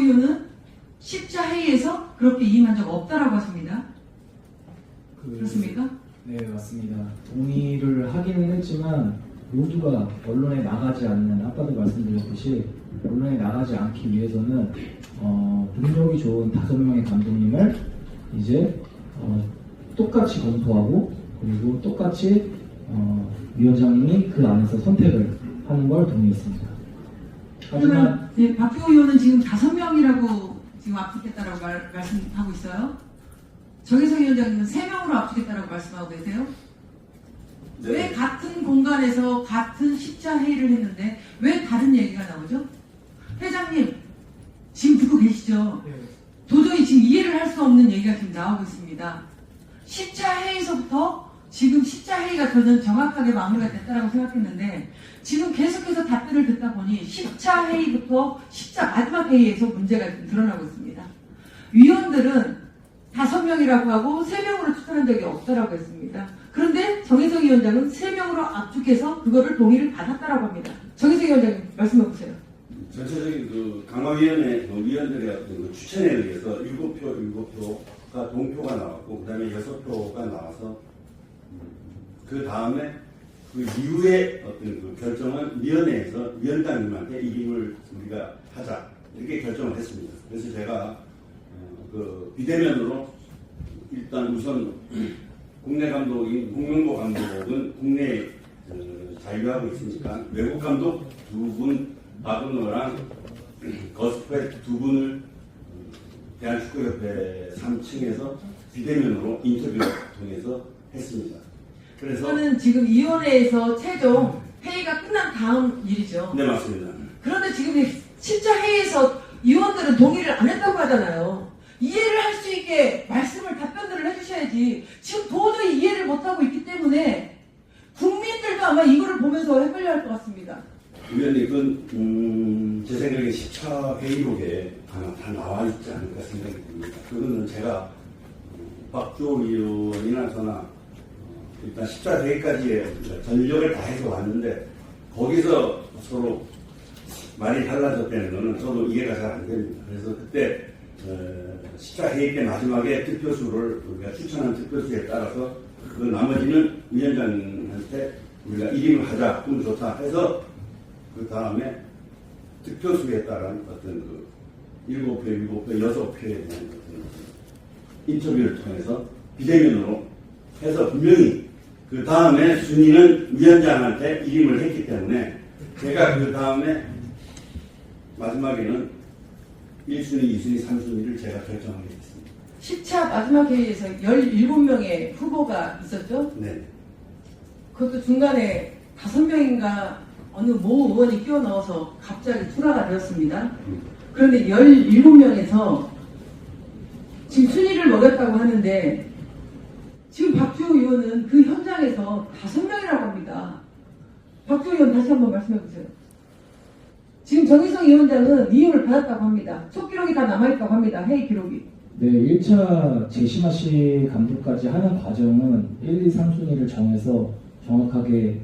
의원은 십자 회의에서 그렇게 임한 적 없다라고 하십니다. 그렇습니까? 네, 맞습니다. 동의를 하기는 했지만 모두가 언론에 나가지 않는, 아까도 말씀드렸듯이 언론에 나가지 않기 위해서는 능력이 좋은 5명의 감독님을 이제 똑같이 검토하고, 그리고 똑같이 위원장님이 그 안에서 선택을 하는 걸 동의했습니다. 하지만 네, 박주호 의원은 지금 5명이라고 지금 압축했다라고 말씀하고 있어요. 정혜성 위원장님은 3명으로 압축했다라고 말씀하고 계세요. 네. 왜 같은 공간에서 같은 십자 회의를 했는데 왜 다른 얘기가 나오죠? 회장님 지금 듣고 계시죠? 도저히 지금 이해를 할 수 없는 얘기가 지금 나오고 있습니다. 십자 회의서부터 지금 십자 회의가 저는 정확하게 마무리가 됐다라고 생각했는데 지금 계속해서 답변을 듣다 보니 십자 회의부터 십자 마지막 회의에서 문제가 좀 드러나고 있습니다. 위원들은 5명이라고 하고 3명으로 추천한 적이 없다라고 했습니다. 그런데 정혜성 위원장은 3명으로 압축해서 그거를 동의를 받았다라고 합니다. 정혜성 위원장님 말씀해 보세요. 전체적인 그 강화위원회 위원들의 어떤 그 추천에 의해서 7표가 동표가 나왔고, 그 다음에 6표가 나와서, 그 다음에 그 이후에 어떤 그 결정은 위원회에서 위원장님한테 이임을 우리가 하자, 이렇게 결정을 했습니다. 그래서 제가 그 비대면으로 일단 우선 국내 감독인 홍명보 감독은 국내에 자유하고 있으니까 외국 감독 2분 바그너랑 거스프의 2분을 대한축구협회 3층에서 비대면으로 인터뷰를 통해서 했습니다. 그래서 저는 지금 위원회에서 최종 회의가 끝난 다음 일이죠. 네, 맞습니다. 그런데 지금 십자 회의에서 위원들은 동의를 안 했다고 하잖아요. 이해를 할 수 있게 말씀을 답변들을 해주셔야지. 지금 도저히 이해를 못하고 있기 때문에 국민들도 아마 이거를 보면서 헷갈려할 것 같습니다. 위원님, 그건 제 생각에 10차 회의록에 아마 다 나와 있지 않을까 생각이 듭니다. 그거는 제가 박주호 의원이나 저나 일단 10차 회의까지의 전력을 다해서 왔는데 거기서 서로 말이 달라졌다는 거는 저도 이해가 잘 안 됩니다. 그래서 그때 10차 회의 때 마지막에 득표수를 우리가 추천한 득표수에 따라서 그 나머지는 위원장님한테 우리가 이임을 하자, 그럼 좋다 해서 그 다음에 득표수에 따른 어떤 그 7표, 6표에 대한 어떤 인터뷰를 통해서 비대면으로 해서 분명히 그 다음에 순위는 위원장한테 이임을 했기 때문에 제가 그 다음에 마지막에는 1순위, 2순위, 3순위를 제가 결정하게 됐습니다. 10차 마지막 회의에서 17명의 후보가 있었죠? 네. 그것도 중간에 5명인가 어느 모 의원이 끼워 넣어서 갑자기 투라가 되었습니다. 그런데 17명에서 지금 순위를 먹였다고 하는데 지금 박주호 의원은 그 현장에서 5명이라고 합니다. 박주호 의원 다시 한번 말씀해 보세요. 지금 정의성 위원장은 이임을 받았다고 합니다. 속기록이 다 남아있다고 합니다. 회의 기록이. 네, 1차 제시마시 감독까지 하는 과정은 1, 2, 3순위를 정해서 정확하게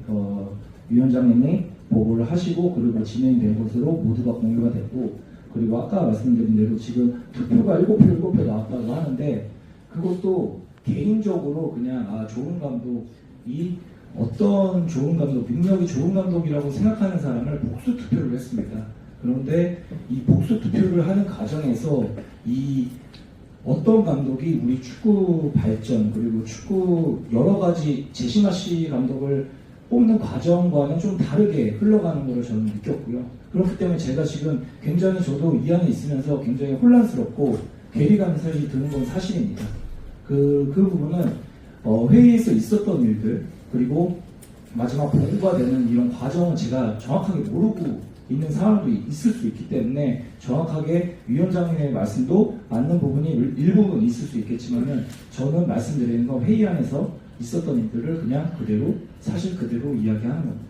위원장님이 보고를 하시고 그리고 진행된 것으로 모두가 공유가 됐고, 그리고 아까 말씀드린 대로 지금 투표가 7표 나왔다고 하는데 그것도 개인적으로 그냥 좋은 감독이 어떤 좋은 감독, 능력이 좋은 감독이라고 생각하는 사람을 복수 투표를 했습니다. 그런데 이 복수 투표를 하는 과정에서 이 어떤 감독이 우리 축구 발전 그리고 축구 여러 가지 제시마시 감독을 뽑는 과정과는 좀 다르게 흘러가는 것을 저는 느꼈고요. 그렇기 때문에 제가 지금 굉장히 저도 이 안에 있으면서 굉장히 혼란스럽고 괴리감이 사실 드는 건 사실입니다. 그 부분은 회의에서 있었던 일들 그리고 마지막 보고가 되는 이런 과정은 제가 정확하게 모르고 있는 상황도 있을 수 있기 때문에 정확하게 위원장님의 말씀도 맞는 부분이 일부분 있을 수 있겠지만은 저는 말씀드리는 건 회의 안에서 있었던 일들을 그냥 그대로 사실 그대로 이야기하는 겁니다.